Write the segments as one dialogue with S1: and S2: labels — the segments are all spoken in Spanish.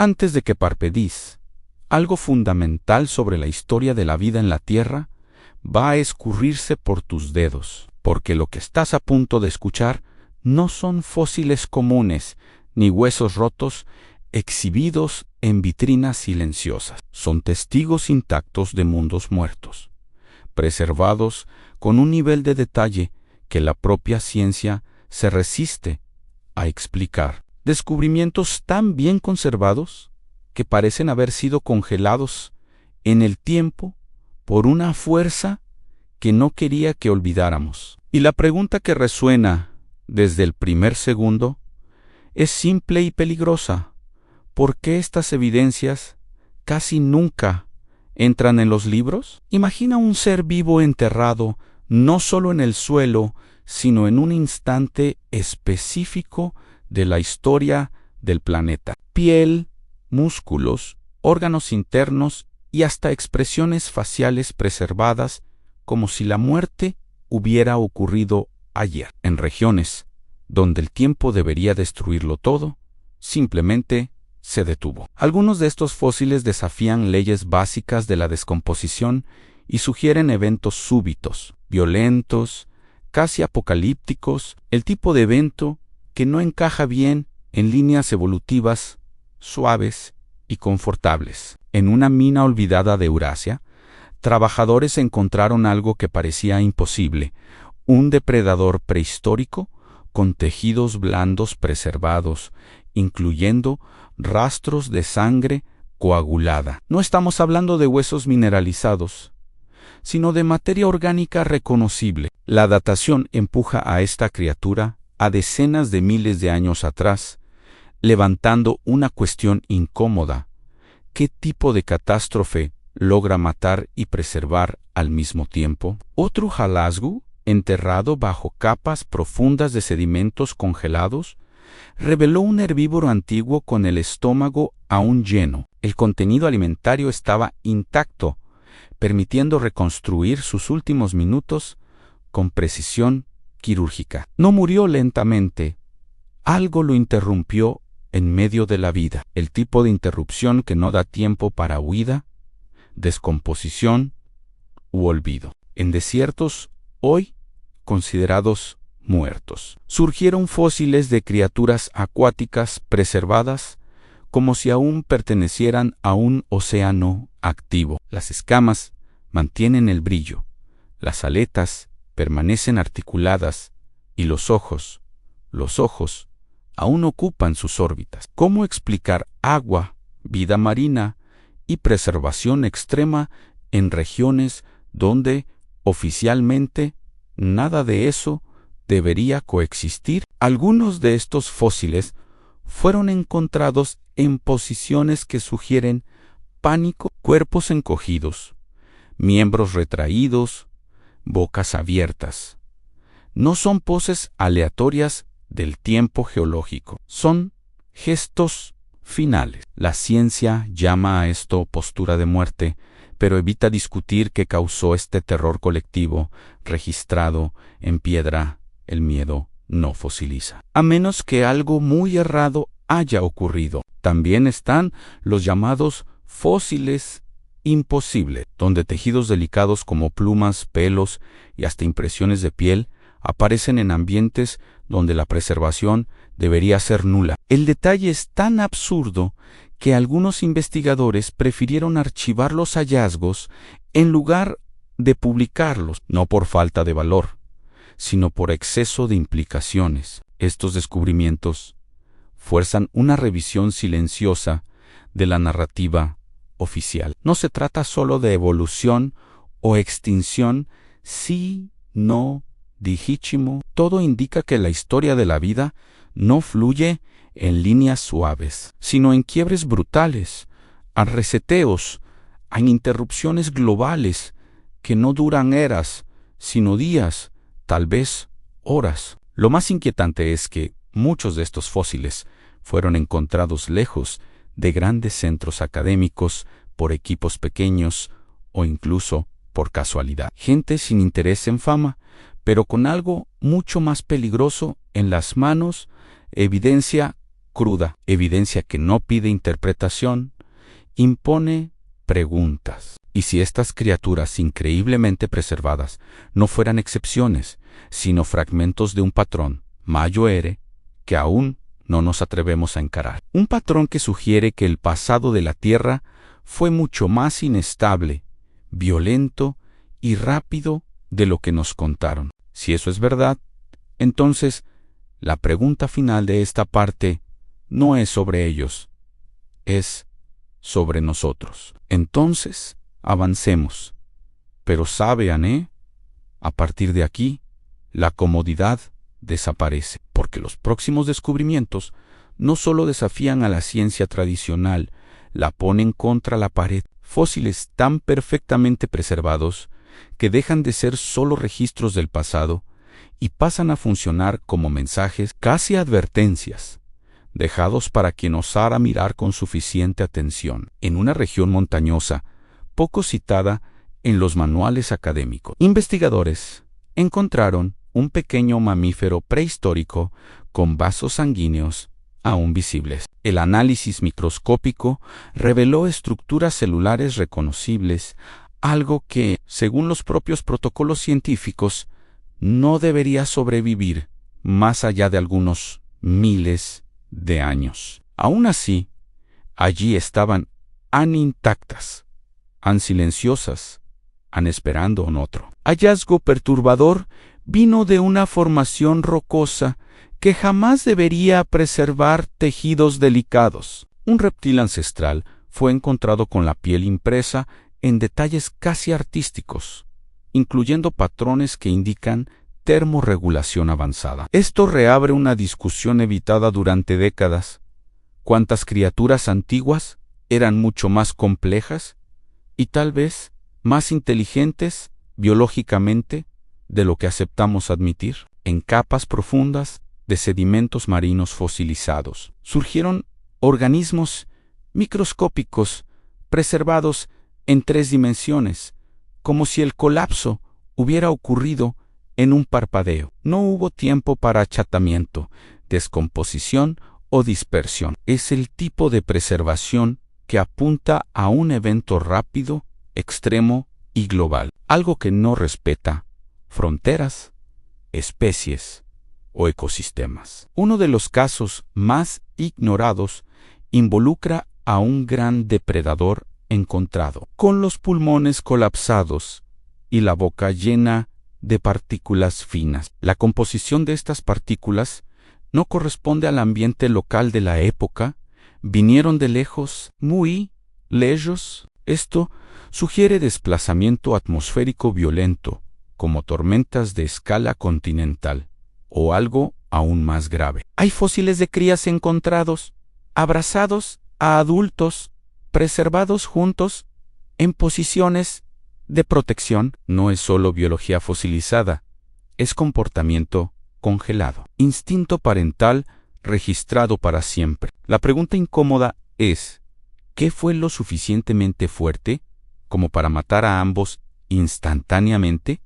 S1: Antes de que parpadees, algo fundamental sobre la historia de la vida en la Tierra va a escurrirse por tus dedos, porque lo que estás a punto de escuchar no son fósiles comunes ni huesos rotos exhibidos en vitrinas silenciosas. Son testigos intactos de mundos muertos, preservados con un nivel de detalle que la propia ciencia se resiste a explicar. Descubrimientos tan bien conservados que parecen haber sido congelados en el tiempo por una fuerza que no quería que olvidáramos. Y la pregunta que resuena desde el primer segundo es simple y peligrosa. ¿Por qué estas evidencias casi nunca entran en los libros? Imagina un ser vivo enterrado no solo en el suelo, sino en un instante específico de la historia del planeta. Piel, músculos, órganos internos y hasta expresiones faciales preservadas como si la muerte hubiera ocurrido ayer. En regiones donde el tiempo debería destruirlo todo, simplemente se detuvo. Algunos de estos fósiles desafían leyes básicas de la descomposición y sugieren eventos súbitos, violentos, casi apocalípticos, el tipo de evento que no encaja bien en líneas evolutivas suaves y confortables. En una mina olvidada de Eurasia, trabajadores encontraron algo que parecía imposible, un depredador prehistórico con tejidos blandos preservados, incluyendo rastros de sangre coagulada. No estamos hablando de huesos mineralizados, sino de materia orgánica reconocible. La datación empuja a esta criatura a decenas de miles de años atrás, levantando una cuestión incómoda. ¿Qué tipo de catástrofe logra matar y preservar al mismo tiempo? Otro hallazgo, enterrado bajo capas profundas de sedimentos congelados, reveló un herbívoro antiguo con el estómago aún lleno. El contenido alimentario estaba intacto, permitiendo reconstruir sus últimos minutos con precisión quirúrgica. No murió lentamente. Algo lo interrumpió en medio de la vida. El tipo de interrupción que no da tiempo para huida, descomposición u olvido. En desiertos, hoy considerados muertos, surgieron fósiles de criaturas acuáticas preservadas como si aún pertenecieran a un océano activo. Las escamas mantienen el brillo, las aletas permanecen articuladas y los ojos aún ocupan sus órbitas. ¿Cómo explicar agua, vida marina y preservación extrema en regiones donde oficialmente nada de eso debería coexistir? Algunos de estos fósiles fueron encontrados en posiciones que sugieren pánico, cuerpos encogidos, miembros retraídos, bocas abiertas. No son poses aleatorias del tiempo geológico, son gestos finales. La ciencia llama a esto postura de muerte, pero evita discutir qué causó este terror colectivo registrado en piedra. El miedo no fosiliza, a menos que algo muy errado haya ocurrido. También están los llamados fósiles imposibles, donde tejidos delicados como plumas, pelos y hasta impresiones de piel aparecen en ambientes donde la preservación debería ser nula. El detalle es tan absurdo que algunos investigadores prefirieron archivar los hallazgos en lugar de publicarlos, no por falta de valor, sino por exceso de implicaciones. Estos descubrimientos fuerzan una revisión silenciosa de la narrativa oficial. No se trata solo de evolución o extinción, sino digísimo. Todo indica que la historia de la vida no fluye en líneas suaves, sino en quiebres brutales, a reseteos, en interrupciones globales que no duran eras, sino días, tal vez horas. Lo más inquietante es que muchos de estos fósiles fueron encontrados lejos de grandes centros académicos, por equipos pequeños o incluso por casualidad. Gente sin interés en fama, pero con algo mucho más peligroso en las manos, evidencia cruda, evidencia que no pide interpretación, impone preguntas. Y si estas criaturas increíblemente preservadas no fueran excepciones, sino fragmentos de un patrón, mayor, que aún no nos atrevemos a encarar. Un patrón que sugiere que el pasado de la Tierra fue mucho más inestable, violento y rápido de lo que nos contaron. Si eso es verdad, entonces la pregunta final de esta parte no es sobre ellos, es sobre nosotros. Entonces, avancemos. Pero sabe, Ané, a partir de aquí, la comodidad desaparece, porque los próximos descubrimientos no solo desafían a la ciencia tradicional, la ponen contra la pared. Fósiles tan perfectamente preservados que dejan de ser solo registros del pasado y pasan a funcionar como mensajes, casi advertencias, dejados para quien osara mirar con suficiente atención. En una región montañosa, poco citada en los manuales académicos, investigadores encontraron un pequeño mamífero prehistórico con vasos sanguíneos aún visibles. El análisis microscópico reveló estructuras celulares reconocibles, algo que, según los propios protocolos científicos, no debería sobrevivir más allá de algunos miles de años. Aún así, allí estaban intactas, silenciosas, esperando un otro. Hallazgo perturbador vino de una formación rocosa que jamás debería preservar tejidos delicados. Un reptil ancestral fue encontrado con la piel impresa en detalles casi artísticos, incluyendo patrones que indican termorregulación avanzada. Esto reabre una discusión evitada durante décadas. ¿Cuántas criaturas antiguas eran mucho más complejas y tal vez más inteligentes biológicamente de lo que aceptamos admitir? En capas profundas de sedimentos marinos fosilizados surgieron organismos microscópicos preservados en 3 dimensiones, como si el colapso hubiera ocurrido en un parpadeo. No hubo tiempo para achatamiento, descomposición o dispersión. Es el tipo de preservación que apunta a un evento rápido, extremo y global, algo que no respeta fronteras, especies o ecosistemas. Uno de los casos más ignorados involucra a un gran depredador encontrado, con los pulmones colapsados y la boca llena de partículas finas. La composición de estas partículas no corresponde al ambiente local de la época, vinieron de lejos, muy lejos. Esto sugiere desplazamiento atmosférico violento, como tormentas de escala continental, o algo aún más grave. Hay fósiles de crías encontrados, abrazados a adultos, preservados juntos, en posiciones de protección. No es solo biología fosilizada, es comportamiento congelado, instinto parental registrado para siempre. La pregunta incómoda es, ¿qué fue lo suficientemente fuerte como para matar a ambos instantáneamente,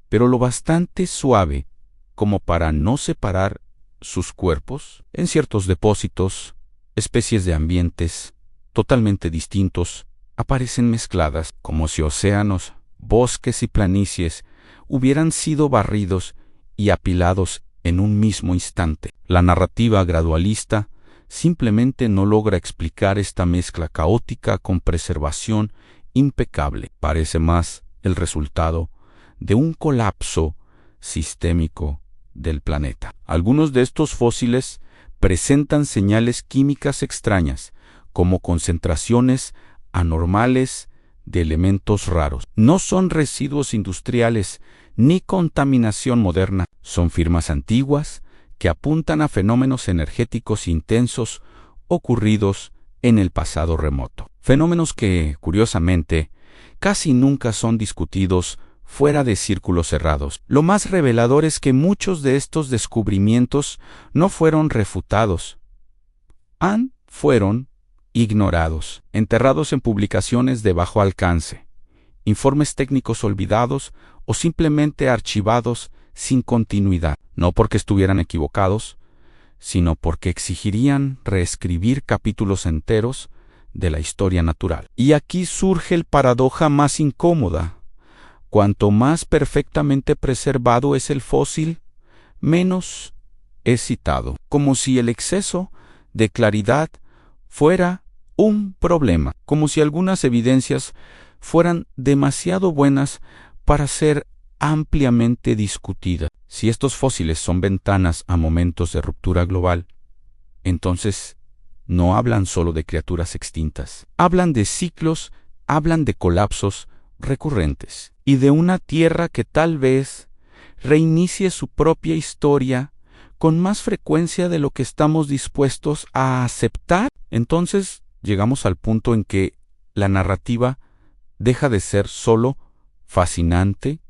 S1: pero lo bastante suave como para no separar sus cuerpos? En ciertos depósitos, especies de ambientes totalmente distintos aparecen mezcladas, como si océanos, bosques y planicies hubieran sido barridos y apilados en un mismo instante. La narrativa gradualista simplemente no logra explicar esta mezcla caótica con preservación impecable. Parece más el resultado de un colapso sistémico del planeta. Algunos de estos fósiles presentan señales químicas extrañas, como concentraciones anormales de elementos raros. No son residuos industriales ni contaminación moderna, son firmas antiguas que apuntan a fenómenos energéticos intensos ocurridos en el pasado remoto. Fenómenos que, curiosamente, casi nunca son discutidos fuera de círculos cerrados. Lo más revelador es que muchos de estos descubrimientos no fueron refutados, fueron ignorados, enterrados en publicaciones de bajo alcance, informes técnicos olvidados o simplemente archivados sin continuidad, no porque estuvieran equivocados, sino porque exigirían reescribir capítulos enteros de la historia natural. Y aquí surge el paradoja más incómoda. Cuanto más perfectamente preservado es el fósil, menos es citado, como si el exceso de claridad fuera un problema, como si algunas evidencias fueran demasiado buenas para ser ampliamente discutidas. Si estos fósiles son ventanas a momentos de ruptura global, entonces no hablan solo de criaturas extintas, hablan de ciclos, hablan de colapsos recurrentes y de una Tierra que tal vez reinicie su propia historia con más frecuencia de lo que estamos dispuestos a aceptar. Entonces llegamos al punto en que la narrativa deja de ser solo fascinante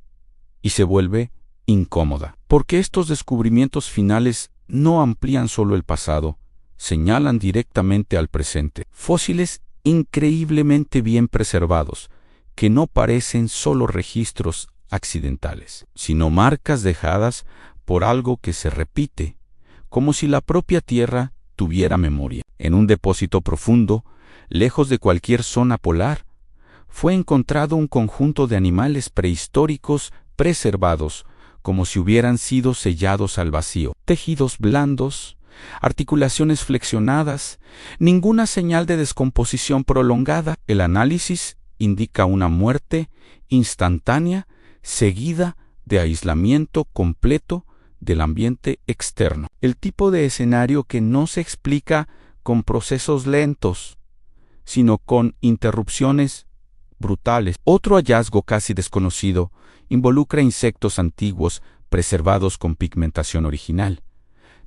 S1: y se vuelve incómoda, porque estos descubrimientos finales no amplían solo el pasado, señalan directamente al presente. Fósiles increíblemente bien preservados, que no parecen solo registros accidentales, sino marcas dejadas por algo que se repite, como si la propia Tierra tuviera memoria. En un depósito profundo, lejos de cualquier zona polar, fue encontrado un conjunto de animales prehistóricos preservados, como si hubieran sido sellados al vacío. Tejidos blandos, articulaciones flexionadas, ninguna señal de descomposición prolongada. El análisis indica una muerte instantánea seguida de aislamiento completo del ambiente externo. El tipo de escenario que no se explica con procesos lentos, sino con interrupciones brutales. Otro hallazgo casi desconocido involucra insectos antiguos preservados con pigmentación original.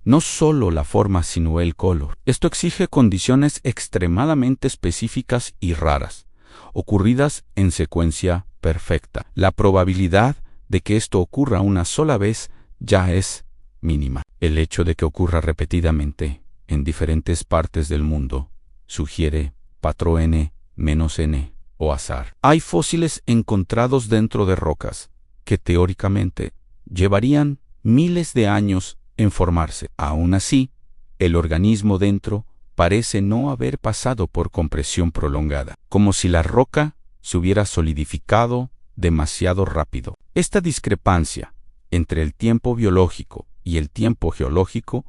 S1: No solo la forma, sino el color. Esto exige condiciones extremadamente específicas y raras, ocurridas en secuencia perfecta. La probabilidad de que esto ocurra una sola vez ya es mínima. El hecho de que ocurra repetidamente en diferentes partes del mundo sugiere patrón n-n o azar. Hay fósiles encontrados dentro de rocas que teóricamente llevarían miles de años en formarse. Aún así, el organismo dentro parece no haber pasado por compresión prolongada, como si la roca se hubiera solidificado demasiado rápido. Esta discrepancia entre el tiempo biológico y el tiempo geológico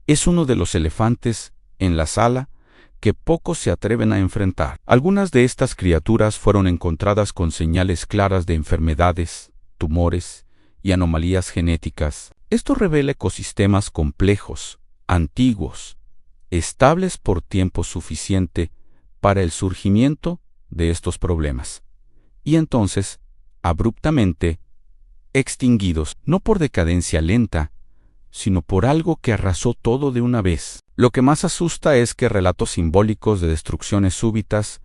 S1: es uno de los elefantes en la sala que pocos se atreven a enfrentar. Algunas de estas criaturas fueron encontradas con señales claras de enfermedades, tumores y anomalías genéticas. Esto revela ecosistemas complejos, antiguos, estables por tiempo suficiente para el surgimiento de estos problemas, y entonces, abruptamente, extinguidos, no por decadencia lenta, sino por algo que arrasó todo de una vez. Lo que más asusta es que relatos simbólicos de destrucciones súbitas,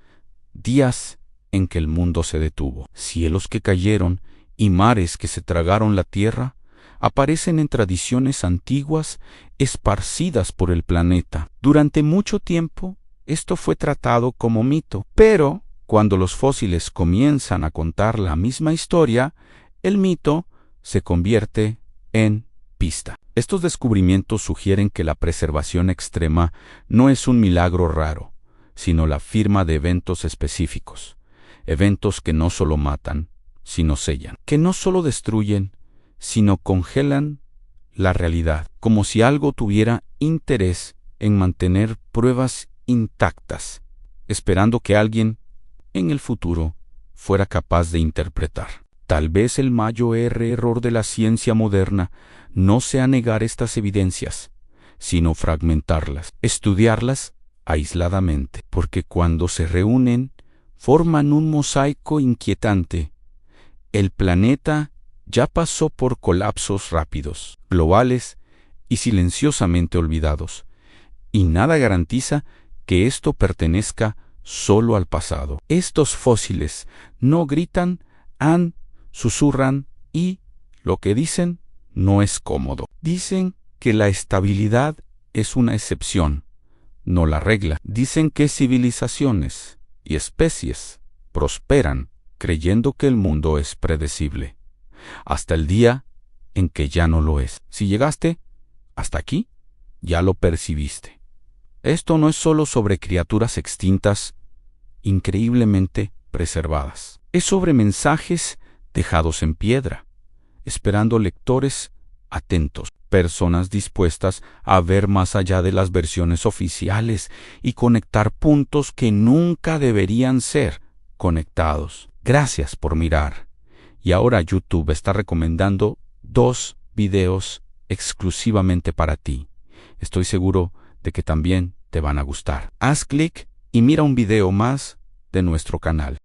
S1: días en que el mundo se detuvo, cielos que cayeron y mares que se tragaron la tierra, aparecen en tradiciones antiguas esparcidas por el planeta. Durante mucho tiempo, esto fue tratado como mito, pero cuando los fósiles comienzan a contar la misma historia, el mito se convierte en pista. Estos descubrimientos sugieren que la preservación extrema no es un milagro raro, sino la firma de eventos específicos, eventos que no solo matan, sino sellan, que no solo destruyen, sino congelan la realidad, como si algo tuviera interés en mantener pruebas intactas, esperando que alguien en el futuro fuera capaz de interpretar. Tal vez el mayor error de la ciencia moderna no sea negar estas evidencias, sino fragmentarlas, estudiarlas aisladamente, porque cuando se reúnen, forman un mosaico inquietante. El planeta ya pasó por colapsos rápidos, globales y silenciosamente olvidados, y nada garantiza que esto pertenezca solo al pasado. Estos fósiles no gritan, susurran y lo que dicen no es cómodo. Dicen que la estabilidad es una excepción, no la regla. Dicen que civilizaciones y especies prosperan creyendo que el mundo es predecible, hasta el día en que ya no lo es. Si llegaste hasta aquí, Ya lo percibiste. Esto no es solo sobre criaturas extintas, increíblemente preservadas. Es sobre mensajes dejados en piedra, esperando lectores atentos, personas dispuestas a ver más allá de las versiones oficiales y conectar puntos que nunca deberían ser conectados. Gracias por mirar. Y ahora YouTube está recomendando 2 videos exclusivamente para ti. Estoy seguro de que también te van a gustar. Haz clic y mira un video más de nuestro canal.